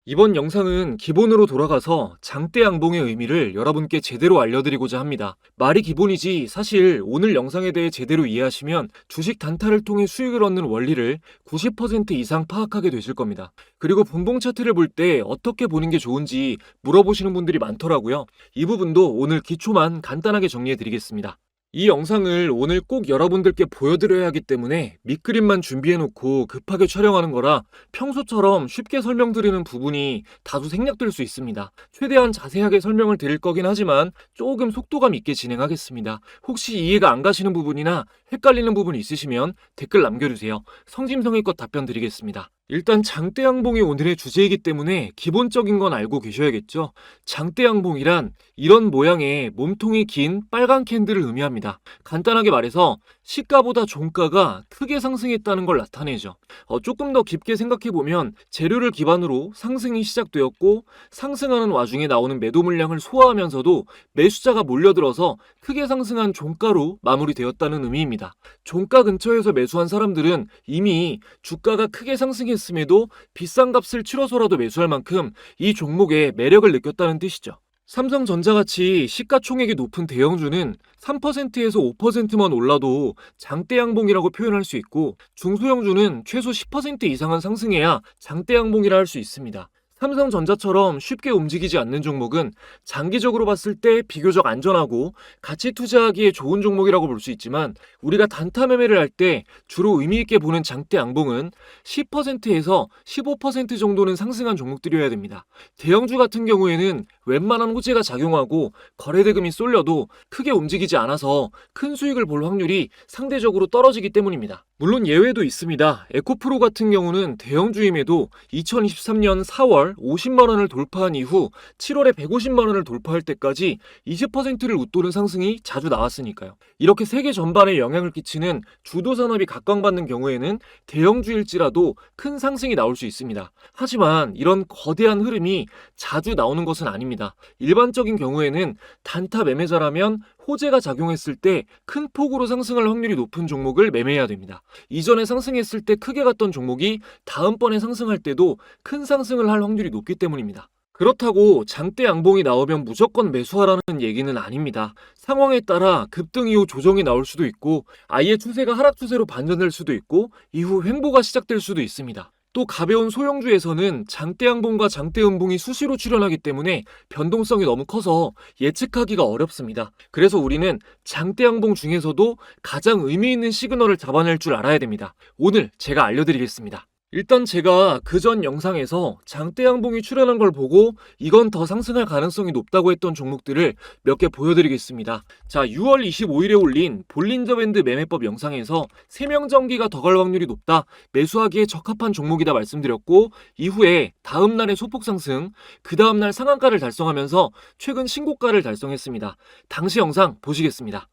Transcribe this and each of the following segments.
이번 영상은 기본으로 돌아가서 장대 양봉의 의미를 여러분께 제대로 알려드리고자 합니다. 말이 기본이지 사실 오늘 영상에 대해 제대로 이해하시면 주식 단타를 통해 수익을 얻는 원리를 90% 이상 파악하게 되실 겁니다. 그리고 분봉 차트를 볼 때 어떻게 보는 게 좋은지 물어보시는 분들이 많더라고요. 이 부분도 오늘 기초만 간단하게 정리해드리겠습니다. 이 영상을 오늘 꼭 여러분들께 보여드려야 하기 때문에 밑그림만 준비해놓고 급하게 촬영하는 거라 평소처럼 쉽게 설명드리는 부분이 다소 생략될 수 있습니다. 최대한 자세하게 설명을 드릴 거긴 하지만 조금 속도감 있게 진행하겠습니다. 혹시 이해가 안 가시는 부분이나 헷갈리는 부분이 있으시면 댓글 남겨주세요. 성심성의껏 답변 드리겠습니다. 일단 장대양봉이 오늘의 주제이기 때문에 기본적인 건 알고 계셔야겠죠. 장대양봉이란 이런 모양의 몸통이 긴 빨간 캔들을 의미합니다. 간단하게 말해서 시가보다 종가가 크게 상승했다는 걸 나타내죠. 조금 더 깊게 생각해보면 재료를 기반으로 상승이 시작되었고 상승하는 와중에 나오는 매도 물량을 소화하면서도 매수자가 몰려들어서 크게 상승한 종가로 마무리되었다는 의미입니다. 종가 근처에서 매수한 사람들은 이미 주가가 크게 상승했음에도 비싼 값을 치러서라도 매수할 만큼 이 종목의 매력을 느꼈다는 뜻이죠. 삼성전자같이 시가총액이 높은 대형주는 3%에서 5%만 올라도 장대양봉이라고 표현할 수 있고 중소형주는 최소 10% 이상은 상승해야 장대양봉이라 할 수 있습니다. 삼성전자처럼 쉽게 움직이지 않는 종목은 장기적으로 봤을 때 비교적 안전하고 가치 투자하기에 좋은 종목이라고 볼 수 있지만 우리가 단타 매매를 할 때 주로 의미 있게 보는 장대 양봉은 10%에서 15% 정도는 상승한 종목들이어야 됩니다. 대형주 같은 경우에는 웬만한 호재가 작용하고 거래대금이 쏠려도 크게 움직이지 않아서 큰 수익을 볼 확률이 상대적으로 떨어지기 때문입니다. 물론 예외도 있습니다. 에코프로 같은 경우는 대형주임에도 2023년 4월 50만 원을 돌파한 이후 7월에 150만 원을 돌파할 때까지 20%를 웃도는 상승이 자주 나왔으니까요. 이렇게 세계 전반에 영향을 끼치는 주도 산업이 각광받는 경우에는 대형주일지라도 큰 상승이 나올 수 있습니다. 하지만 이런 거대한 흐름이 자주 나오는 것은 아닙니다. 일반적인 경우에는 단타 매매자라면 호재가 작용했을 때 큰 폭으로 상승할 확률이 높은 종목을 매매해야 됩니다. 이전에 상승했을 때 크게 갔던 종목이 다음번에 상승할 때도 큰 상승을 할 확률이 높기 때문입니다. 그렇다고 장대 양봉이 나오면 무조건 매수하라는 얘기는 아닙니다. 상황에 따라 급등 이후 조정이 나올 수도 있고 아예 추세가 하락 추세로 반전될 수도 있고 이후 횡보가 시작될 수도 있습니다. 또 가벼운 소형주에서는 장대양봉과 장대음봉이 수시로 출현하기 때문에 변동성이 너무 커서 예측하기가 어렵습니다. 그래서 우리는 장대양봉 중에서도 가장 의미 있는 시그널을 잡아낼 줄 알아야 됩니다. 오늘 제가 알려드리겠습니다. 일단 제가 그전 영상에서 장대양봉이 출현한 걸 보고 이건 더 상승할 가능성이 높다고 했던 종목들을 몇 개 보여드리겠습니다. 자, 6월 25일에 올린 볼린저밴드 매매법 영상에서 세명전기가 더 갈 확률이 높다, 매수하기에 적합한 종목이다 말씀드렸고 이후에 다음날의 소폭 상승, 그 다음날 상한가를 달성하면서 최근 신고가를 달성했습니다. 당시 영상 보시겠습니다.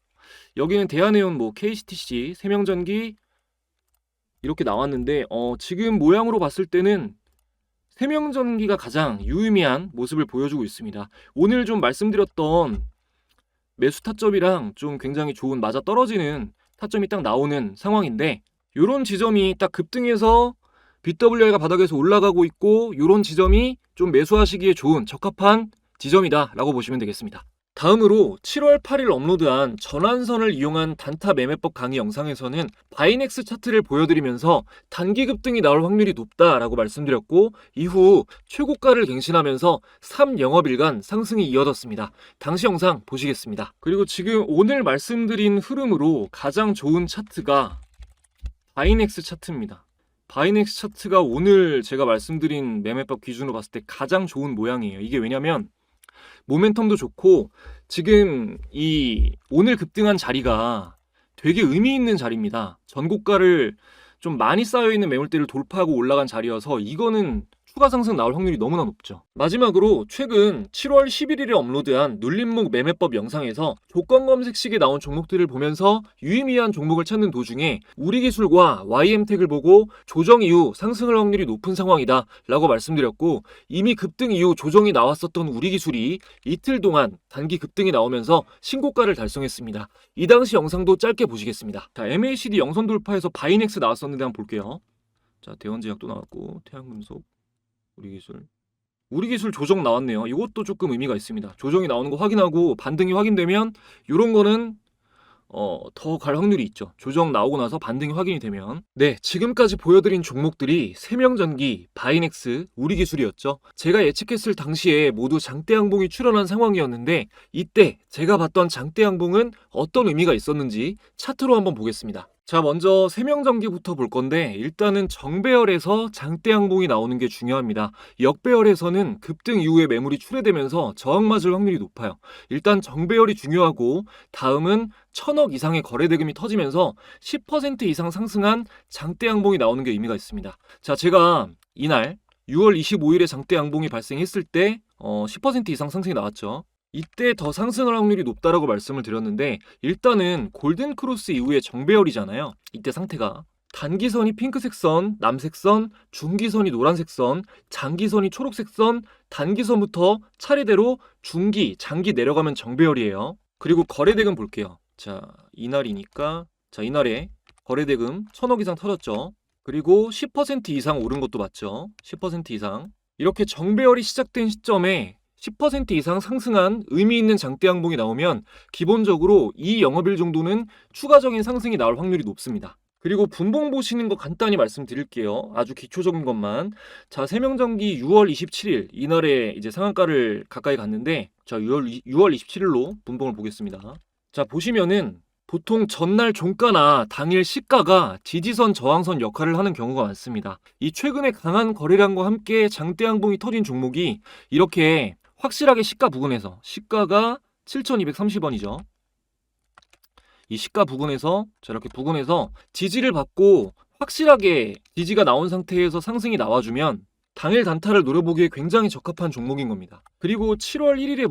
여기는 대한해운 KCTC, 세명전기 이렇게 나왔는데 지금 모양으로 봤을 때는 세명전기가 가장 유의미한 모습을 보여주고 있습니다. 오늘 좀 말씀드렸던 매수 타점이랑 좀 굉장히 좋은 맞아떨어지는 타점이 딱 나오는 상황인데 이런 지점이 딱 급등해서 BWR가 바닥에서 올라가고 있고 이런 지점이 좀 매수하시기에 좋은 적합한 지점이다 라고 보시면 되겠습니다. 다음으로 7월 8일 업로드한 전환선을 이용한 단타 매매법 강의 영상에서는 바이넥스 차트를 보여드리면서 단기 급등이 나올 확률이 높다라고 말씀드렸고 이후 최고가를 갱신하면서 3영업일간 상승이 이어졌습니다. 당시 영상 보시겠습니다. 그리고 지금 오늘 말씀드린 흐름으로 가장 좋은 차트가 바이넥스 차트입니다. 바이넥스 차트가 오늘 제가 말씀드린 매매법 기준으로 봤을 때 가장 좋은 모양이에요. 이게 왜냐면 모멘텀도 좋고 지금 이 오늘 급등한 자리가 되게 의미 있는 자리입니다. 전고가를 좀 많이 쌓여있는 매물대를 돌파하고 올라간 자리여서 이거는 추가 상승 나올 확률이 너무나 높죠. 마지막으로 최근 7월 11일에 업로드한 눌림목 매매법 영상에서 조건 검색식에 나온 종목들을 보면서 유의미한 종목을 찾는 도중에 우리기술과 YM텍을 보고 조정 이후 상승할 확률이 높은 상황이다 라고 말씀드렸고, 이미 급등 이후 조정이 나왔었던 우리기술이 이틀 동안 단기 급등이 나오면서 신고가를 달성했습니다. 이 당시 영상도 짧게 보시겠습니다. 자, MACD 영선 돌파에서 바이넥스 나왔었는데 한번 볼게요. 자, 대원제약도 나왔고 태양금속, 우리기술 조정 나왔네요. 이것도 조금 의미가 있습니다. 조정이 나오는 거 확인하고 반등이 확인되면 이런 거는 더 갈 확률이 있죠. 조정 나오고 나서 반등이 확인이 되면. 네, 지금까지 보여드린 종목들이 세명전기, 바이넥스, 우리기술이었죠. 제가 예측했을 당시에 모두 장대 양봉이 출현한 상황이었는데, 이때 제가 봤던 장대 양봉은 어떤 의미가 있었는지 차트로 한번 보겠습니다. 자, 먼저 세명전기부터 볼 건데, 일단은 정배열에서 장대 양봉이 나오는 게 중요합니다. 역배열에서는 급등 이후에 매물이 출회되면서 저항 맞을 확률이 높아요. 일단 정배열이 중요하고, 다음은 1000억 이상의 거래 대금이 터지면서 10% 이상 상승한 장대 양봉이 나오는 게 의미가 있습니다. 자, 제가 이날 6월 25일에 장대 양봉이 발생했을 때 10% 이상 상승이 나왔죠. 이때 더 상승할 확률이 높다라고 말씀을 드렸는데, 일단은 골든 크로스 이후에 정배열이잖아요. 이때 상태가 단기선이 핑크색 선, 남색 선, 중기선이 노란색 선, 장기선이 초록색 선, 단기선부터 차례대로 중기, 장기 내려가면 정배열이에요. 그리고 거래대금 볼게요. 자, 이날이니까 이날에 거래대금 1000억 이상 터졌죠. 그리고 10% 이상 오른 것도 맞죠. 10% 이상. 이렇게 정배열이 시작된 시점에 10% 이상 상승한 의미 있는 장대 양봉이 나오면 기본적으로 이 영업일 정도는 추가적인 상승이 나올 확률이 높습니다. 그리고 분봉 보시는 거 간단히 말씀드릴게요. 아주 기초적인 것만. 자, 세명전기 6월 27일 이날에 이제 상한가를 가까이 갔는데, 자, 6월 27일로 분봉을 보겠습니다. 자, 보시면은 보통 전날 종가나 당일 시가가 지지선 저항선 역할을 하는 경우가 많습니다. 이 최근에 강한 거래량과 함께 장대 양봉이 터진 종목이 이렇게 확실하게 시가 부근에서, 시가가 7,230원이죠. 이 시가 부근에서, 저렇게 부근에서 지지를 받고 확실하게 지지가 나온 상태에서 상승이 나와주면 당일 단타를 노려보기에 굉장히 적합한 종목인 겁니다. 그리고 7월 1일에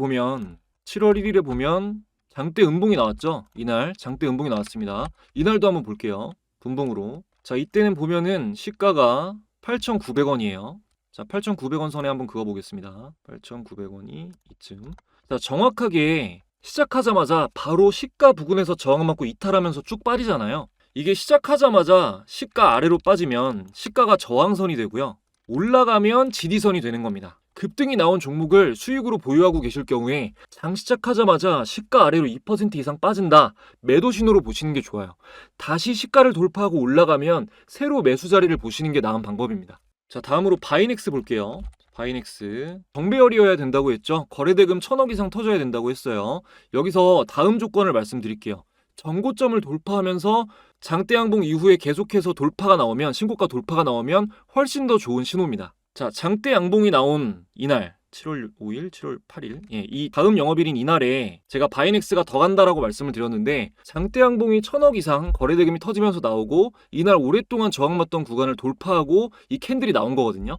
보면 장대 음봉이 나왔죠. 이날 장대 음봉이 나왔습니다. 이날도 한번 볼게요. 분봉으로. 자, 이때는 보면은 시가가 8,900원이에요. 자, 8,900원 선에 한번 그어보겠습니다. 8,900원이 이쯤. 자, 정확하게 시작하자마자 바로 시가 부근에서 저항 맞고 이탈하면서 쭉 빠지잖아요. 이게 시작하자마자 시가 아래로 빠지면 시가가 저항선이 되고요. 올라가면 지지선이 되는 겁니다. 급등이 나온 종목을 수익으로 보유하고 계실 경우에 장 시작하자마자 시가 아래로 2% 이상 빠진다. 매도 신호로 보시는 게 좋아요. 다시 시가를 돌파하고 올라가면 새로 매수 자리를 보시는 게 나은 방법입니다. 자, 다음으로 바이넥스 볼게요. 바이넥스 정배열이어야 된다고 했죠. 거래대금 1000억 이상 터져야 된다고 했어요. 여기서 다음 조건을 말씀드릴게요. 전고점을 돌파하면서 장대 양봉 이후에 계속해서 돌파가 나오면, 신고가 돌파가 나오면 훨씬 더 좋은 신호입니다. 자, 장대 양봉이 나온 이날 7월 5일, 7월 8일, 이 다음 영업일인 이날에 제가 바이넥스가 더 간다라고 말씀을 드렸는데, 장대 양봉이 1000억 이상 거래대금이 터지면서 나오고 이날 오랫동안 저항받던 구간을 돌파하고 이 캔들이 나온 거거든요.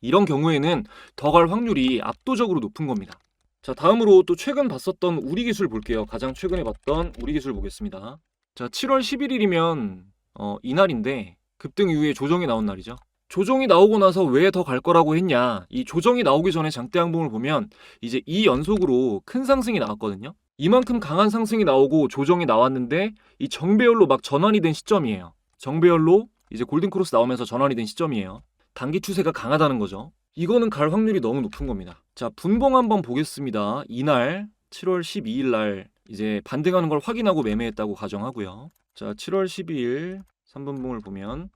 이런 경우에는 더 갈 확률이 압도적으로 높은 겁니다. 자, 다음으로 또 최근 봤었던 우리기술 볼게요. 가장 최근에 봤던 우리기술 보겠습니다. 자, 7월 11일이면 이날인데 급등 이후에 조정이 나온 날이죠. 조정이 나오고 나서 왜 더 갈 거라고 했냐, 이 조정이 나오기 전에 장대 양봉을 보면 이제 2연속으로 큰 상승이 나왔거든요. 이만큼 강한 상승이 나오고 조정이 나왔는데 이 정배열로 막 전환이 된 시점이에요. 정배열로 이제 골든크로스 나오면서 전환이 된 시점이에요. 단기 추세가 강하다는 거죠. 이거는 갈 확률이 너무 높은 겁니다. 자, 분봉 한번 보겠습니다. 이날 7월 12일 날 이제 반등하는 걸 확인하고 매매했다고 가정하고요. 자, 7월 12일 3분봉을 보면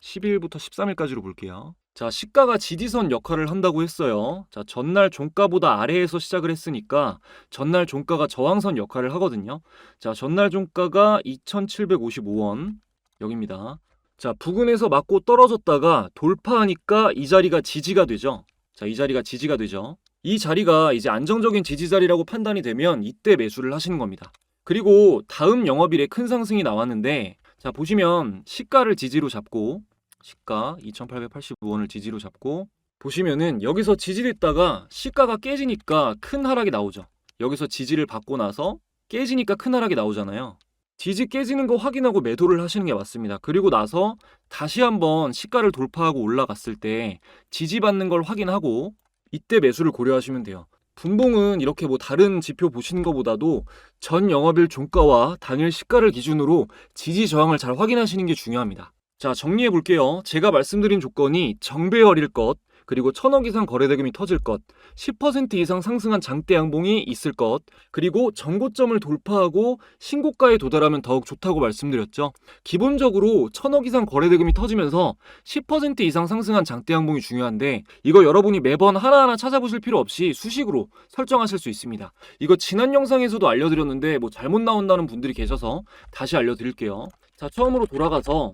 12일부터 13일까지로 볼게요. 자, 시가가 지지선 역할을 한다고 했어요. 자, 전날 종가보다 아래에서 시작을 했으니까 전날 종가가 저항선 역할을 하거든요. 자, 전날 종가가 2,755원 여기입니다. 자, 부근에서 맞고 떨어졌다가 돌파하니까 이 자리가 지지가 되죠. 자, 이 자리가 지지가 되죠. 이 자리가 이제 안정적인 지지 자리라고 판단이 되면 이때 매수를 하시는 겁니다. 그리고 다음 영업일에 큰 상승이 나왔는데, 자, 보시면 시가를 지지로 잡고, 시가 2,885원을 지지로 잡고 보시면은 여기서 지지됐다가 시가가 깨지니까 큰 하락이 나오죠. 여기서 지지를 받고 나서 깨지니까 큰 하락이 나오잖아요. 지지 깨지는 거 확인하고 매도를 하시는 게 맞습니다. 그리고 나서 다시 한번 시가를 돌파하고 올라갔을 때 지지받는 걸 확인하고 이때 매수를 고려하시면 돼요. 분봉은 이렇게 뭐 다른 지표 보시는 것보다도 전 영업일 종가와 당일 시가를 기준으로 지지 저항을 잘 확인하시는 게 중요합니다. 자, 정리해 볼게요. 제가 말씀드린 조건이 정배열일 것, 그리고 1000억 이상 거래대금이 터질 것, 10% 이상 상승한 장대 양봉이 있을 것, 그리고 전고점을 돌파하고 신고가에 도달하면 더욱 좋다고 말씀드렸죠. 기본적으로 1000억 이상 거래대금이 터지면서 10% 이상 상승한 장대 양봉이 중요한데, 이거 여러분이 매번 하나하나 찾아보실 필요 없이 수식으로 설정하실 수 있습니다. 이거 지난 영상에서도 알려드렸는데 뭐 잘못 나온다는 분들이 계셔서 다시 알려드릴게요. 자, 처음으로 돌아가서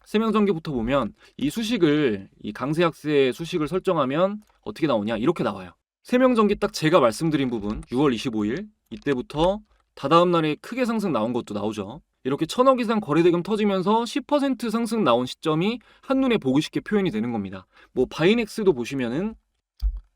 세명전기부터 보면 이 수식을, 이 강세약세 수식을 설정하면 어떻게 나오냐, 이렇게 나와요. 세명전기 딱 제가 말씀드린 부분 6월 25일 이때부터 다다음 날에 크게 상승 나온 것도 나오죠. 이렇게 1000억 이상 거래대금 터지면서 10% 상승 나온 시점이 한눈에 보기 쉽게 표현이 되는 겁니다. 뭐 바이넥스도 보시면은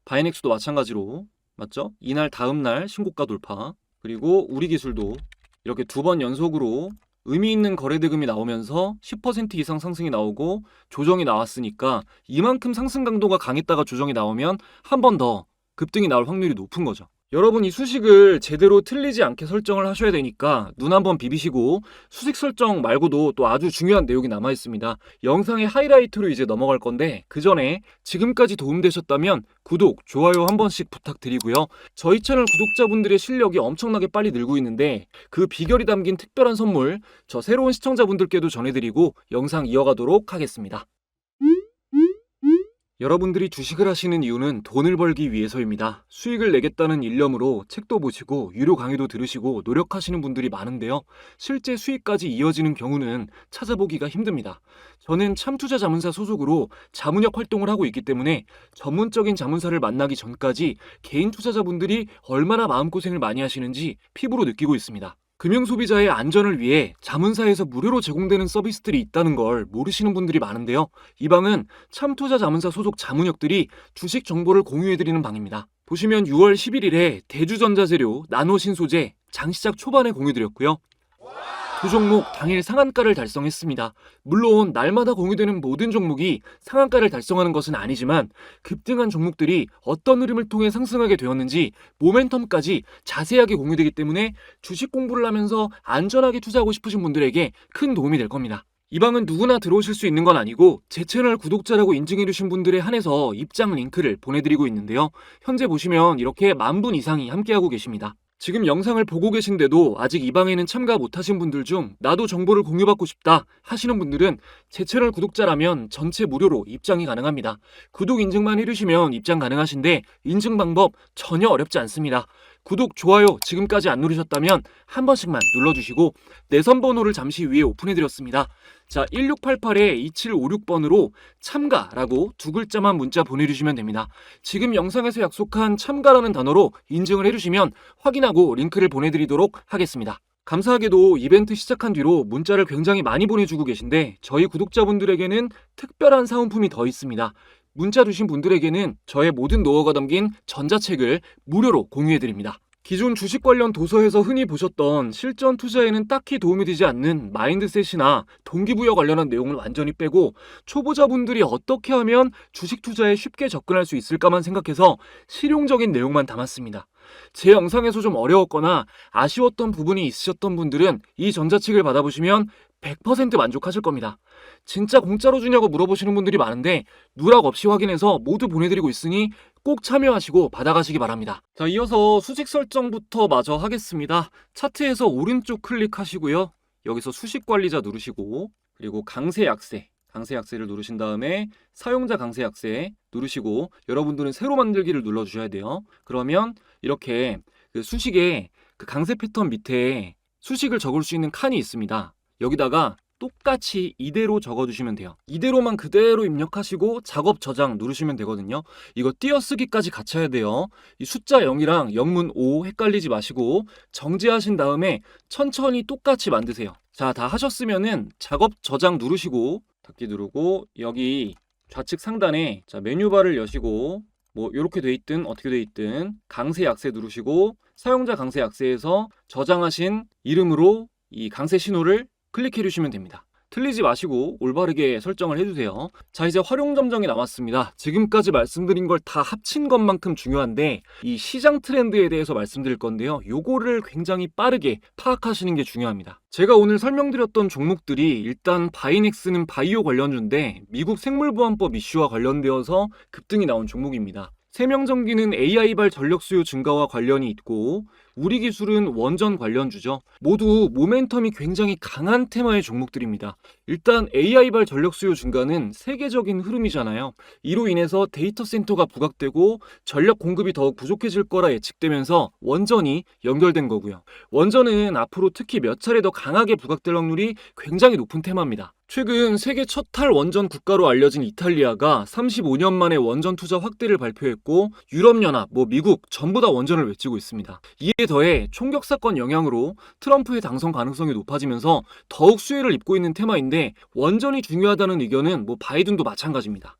바이넥스도 마찬가지로, 맞죠? 이날 다음 날 신고가 돌파, 그리고 우리기술도 이렇게 두 번 연속으로 의미 있는 거래대금이 나오면서 10% 이상 상승이 나오고 조정이 나왔으니까 이만큼 상승 강도가 강했다가 조정이 나오면 한 번 더 급등이 나올 확률이 높은 거죠. 여러분, 이 수식을 제대로 틀리지 않게 설정을 하셔야 되니까 눈 한번 비비시고, 수식 설정 말고도 또 아주 중요한 내용이 남아 있습니다. 영상의 하이라이트로 이제 넘어갈 건데, 그 전에 지금까지 도움되셨다면 구독, 좋아요 한 번씩 부탁드리고요. 저희 채널 구독자분들의 실력이 엄청나게 빨리 늘고 있는데 그 비결이 담긴 특별한 선물 저 새로운 시청자분들께도 전해드리고 영상 이어가도록 하겠습니다. 여러분들이 주식을 하시는 이유는 돈을 벌기 위해서입니다. 수익을 내겠다는 일념으로 책도 보시고 유료 강의도 들으시고 노력하시는 분들이 많은데요. 실제 수익까지 이어지는 경우는 찾아보기가 힘듭니다. 저는 참투자자문사 소속으로 자문역 활동을 하고 있기 때문에 전문적인 자문사를 만나기 전까지 개인 투자자분들이 얼마나 마음고생을 많이 하시는지 피부로 느끼고 있습니다. 금융소비자의 안전을 위해 자문사에서 무료로 제공되는 서비스들이 있다는 걸 모르시는 분들이 많은데요. 이 방은 참투자자문사 소속 자문역들이 주식 정보를 공유해드리는 방입니다. 보시면 6월 11일에 대주전자재료, 나노신소재 장시작 초반에 공유드렸고요. 두 종목 당일 상한가를 달성했습니다. 물론 날마다 공유되는 모든 종목이 상한가를 달성하는 것은 아니지만 급등한 종목들이 어떤 흐름을 통해 상승하게 되었는지 모멘텀까지 자세하게 공유되기 때문에 주식 공부를 하면서 안전하게 투자하고 싶으신 분들에게 큰 도움이 될 겁니다. 이 방은 누구나 들어오실 수 있는 건 아니고 제 채널 구독자라고 인증해주신 분들에 한해서 입장 링크를 보내드리고 있는데요. 현재 보시면 이렇게 10,000분 이상이 함께하고 계십니다. 지금 영상을 보고 계신데도 아직 이 방에는 참가 못하신 분들 중 나도 정보를 공유받고 싶다 하시는 분들은 제 채널 구독자라면 전체 무료로 입장이 가능합니다. 구독 인증만 해주시면 입장 가능하신데 인증 방법 전혀 어렵지 않습니다. 구독, 좋아요 지금까지 안 누르셨다면 한 번씩만 눌러주시고 내선 번호를 잠시 위에 오픈해드렸습니다. 자, 1688-2756번으로 참가라고 두 글자만 문자 보내주시면 됩니다. 지금 영상에서 약속한 참가라는 단어로 인증을 해주시면 확인하고 링크를 보내드리도록 하겠습니다. 감사하게도 이벤트 시작한 뒤로 문자를 굉장히 많이 보내주고 계신데 저희 구독자분들에게는 특별한 사은품이 더 있습니다. 문자 주신 분들에게는 저의 모든 노하우가 담긴 전자책을 무료로 공유해드립니다. 기존 주식 관련 도서에서 흔히 보셨던 실전 투자에는 딱히 도움이 되지 않는 마인드셋이나 동기부여 관련한 내용을 완전히 빼고 초보자분들이 어떻게 하면 주식 투자에 쉽게 접근할 수 있을까만 생각해서 실용적인 내용만 담았습니다. 제 영상에서 좀 어려웠거나 아쉬웠던 부분이 있으셨던 분들은 이 전자책을 받아보시면 100% 만족하실 겁니다. 진짜 공짜로 주냐고 물어보시는 분들이 많은데 누락 없이 확인해서 모두 보내드리고 있으니 꼭 참여하시고 받아가시기 바랍니다. 자, 이어서 수식 설정부터 마저 하겠습니다. 차트에서 오른쪽 클릭하시고요. 여기서 수식 관리자 누르시고 그리고 강세 약세를 누르신 다음에 사용자 강세 약세 누르시고 여러분들은 새로 만들기를 눌러주셔야 돼요. 그러면 이렇게 그 수식의 그 강세 패턴 밑에 수식을 적을 수 있는 칸이 있습니다. 여기다가 똑같이 이대로 적어주시면 돼요. 이대로만 그대로 입력하시고 작업 저장 누르시면 되거든요. 이거 띄어쓰기까지 같이 해야 돼요. 이 숫자 0이랑 영문 5 헷갈리지 마시고 정지하신 다음에 천천히 똑같이 만드세요. 자, 다 하셨으면은 작업 저장 누르시고 닫기 누르고 여기 좌측 상단에 자, 메뉴바를 여시고 뭐 이렇게 돼 있든 어떻게 돼 있든 강세 약세 누르시고 사용자 강세 약세에서 저장하신 이름으로 이 강세 신호를 클릭해 주시면 됩니다. 틀리지 마시고 올바르게 설정을 해주세요. 자, 이제 활용 점정이 남았습니다. 지금까지 말씀드린 걸 다 합친 것만큼 중요한데 이 시장 트렌드에 대해서 말씀드릴 건데요. 요거를 굉장히 빠르게 파악하시는 게 중요합니다. 제가 오늘 설명드렸던 종목들이 일단 바이넥스는 바이오 관련주인데 미국 생물보안법 이슈와 관련되어서 급등이 나온 종목입니다. 세명전기는 AI발 전력 수요 증가와 관련이 있고 우리 기술은 원전 관련주죠. 모두 모멘텀이 굉장히 강한 테마의 종목들입니다. 일단 AI발 전력 수요 증가는 세계적인 흐름이잖아요. 이로 인해서 데이터 센터가 부각되고 전력 공급이 더욱 부족해질 거라 예측되면서 원전이 연결된 거고요. 원전은 앞으로 특히 몇 차례 더 강하게 부각될 확률이 굉장히 높은 테마입니다. 최근 세계 첫 탈원전 국가로 알려진 이탈리아가 35년 만에 원전 투자 확대를 발표했고 유럽연합, 미국 전부 다 원전을 외치고 있습니다. 이에 더해 총격 사건 영향으로 트럼프의 당선 가능성이 높아지면서 더욱 수혜를 입고 있는 테마인데 원전이 중요하다는 의견은 바이든도 마찬가지입니다.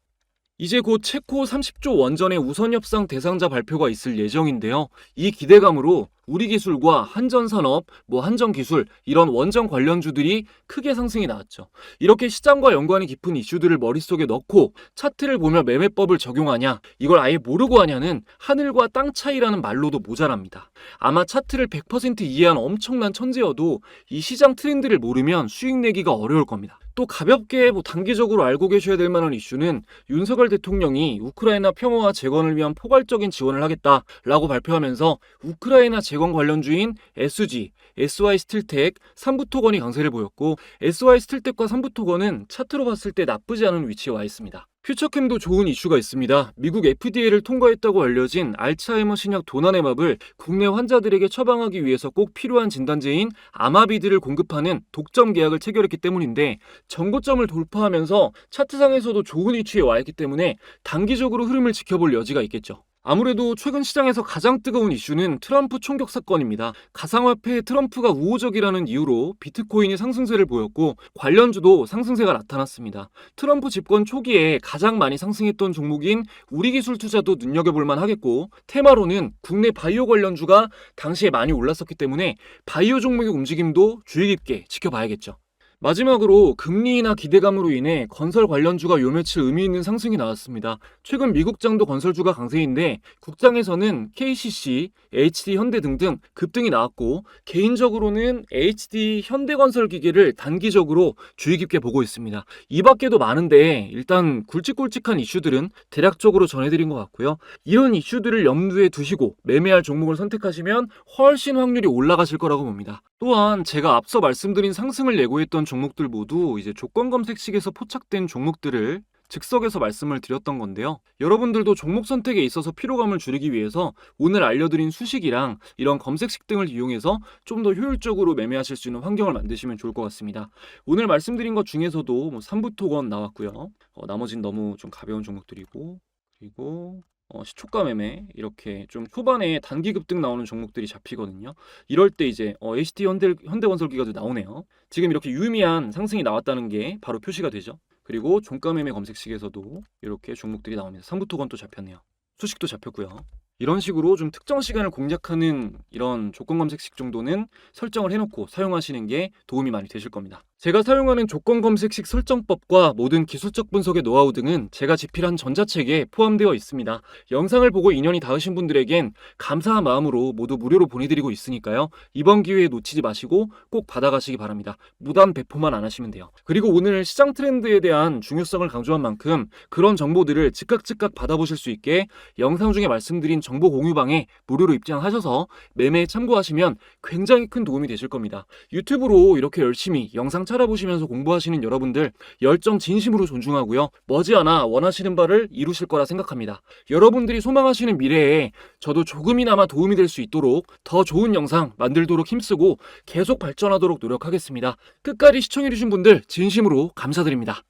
이제 곧 체코 30조 원전의 우선 협상 대상자 발표가 있을 예정인데요. 이 기대감으로 우리 기술과 한전산업, 한전기술 이런 원전 관련주들이 크게 상승이 나왔죠. 이렇게 시장과 연관이 깊은 이슈들을 머릿속에 넣고 차트를 보며 매매법을 적용하냐, 이걸 아예 모르고 하냐는 하늘과 땅 차이라는 말로도 모자랍니다. 아마 차트를 100% 이해한 엄청난 천재여도 이 시장 트렌드를 모르면 수익 내기가 어려울 겁니다. 또 가볍게 단기적으로 알고 계셔야 될 만한 이슈는 윤석열 대통령이 우크라이나 평화와 재건을 위한 포괄적인 지원을 하겠다라고 발표하면서 우크라이나 재건 관련주인 SG, SY스틸텍, 삼부토건이 강세를 보였고 SY스틸텍과 삼부토건은 차트로 봤을 때 나쁘지 않은 위치에 와 있습니다. 퓨처캠도 좋은 이슈가 있습니다. 미국 FDA를 통과했다고 알려진 알츠하이머 신약 도나네맙을 국내 환자들에게 처방하기 위해서 꼭 필요한 진단제인 아마비드를 공급하는 독점 계약을 체결했기 때문인데 정고점을 돌파하면서 차트상에서도 좋은 위치에 와 있기 때문에 단기적으로 흐름을 지켜볼 여지가 있겠죠. 아무래도 최근 시장에서 가장 뜨거운 이슈는 트럼프 총격 사건입니다. 가상화폐 트럼프가 우호적이라는 이유로 비트코인이 상승세를 보였고 관련주도 상승세가 나타났습니다. 트럼프 집권 초기에 가장 많이 상승했던 종목인 우리기술 투자도 눈여겨볼만 하겠고 테마로는 국내 바이오 관련주가 당시에 많이 올랐었기 때문에 바이오 종목의 움직임도 주의 깊게 지켜봐야겠죠. 마지막으로 금리 인하 기대감으로 인해 건설 관련주가 요 며칠 의미 있는 상승이 나왔습니다. 최근 미국장도 건설주가 강세인데 국장에서는 KCC, HD 현대 등등 급등이 나왔고 개인적으로는 HD 현대건설기계를 단기적으로 주의 깊게 보고 있습니다. 이 밖에도 많은데 일단 굵직굵직한 이슈들은 대략적으로 전해드린 것 같고요. 이런 이슈들을 염두에 두시고 매매할 종목을 선택하시면 훨씬 확률이 올라가실 거라고 봅니다. 또한 제가 앞서 말씀드린 상승을 예고했던 종목들 모두 이제 조건 검색식에서 포착된 종목들을 즉석에서 말씀을 드렸던 건데요. 여러분들도 종목 선택에 있어서 피로감을 줄이기 위해서 오늘 알려드린 수식이랑 이런 검색식 등을 이용해서 좀 더 효율적으로 매매하실 수 있는 환경을 만드시면 좋을 것 같습니다. 오늘 말씀드린 것 중에서도 삼부토건 나왔고요. 나머지는 너무 좀 가벼운 종목들이고 그리고 시초가 매매 이렇게 좀 초반에 단기 급등 나오는 종목들이 잡히거든요. 이럴 때 이제 HD 현대건설기가도 나오네요. 지금 이렇게 유의미한 상승이 나왔다는 게 바로 표시가 되죠. 그리고 종가 매매 검색식에서도 이렇게 종목들이 나옵니다. 삼부토건도 잡혔네요. 수식도 잡혔고요. 이런 식으로 좀 특정 시간을 공략하는 이런 조건 검색식 정도는 설정을 해놓고 사용하시는 게 도움이 많이 되실 겁니다. 제가 사용하는 조건 검색식 설정법과 모든 기술적 분석의 노하우 등은 제가 집필한 전자책에 포함되어 있습니다. 영상을 보고 인연이 닿으신 분들에겐 감사한 마음으로 모두 무료로 보내드리고 있으니까요. 이번 기회에 놓치지 마시고 꼭 받아가시기 바랍니다. 무단 배포만 안 하시면 돼요. 그리고 오늘 시장 트렌드에 대한 중요성을 강조한 만큼 그런 정보들을 즉각 받아보실 수 있게 영상 중에 말씀드린 정보 공유방에 무료로 입장하셔서 매매에 참고하시면 굉장히 큰 도움이 되실 겁니다. 유튜브로 이렇게 열심히 영상 찾아보시면서 공부하시는 여러분들 열정 진심으로 존중하고요. 머지않아 원하시는 바를 이루실 거라 생각합니다. 여러분들이 소망하시는 미래에 저도 조금이나마 도움이 될 수 있도록 더 좋은 영상 만들도록 힘쓰고 계속 발전하도록 노력하겠습니다. 끝까지 시청해주신 분들 진심으로 감사드립니다.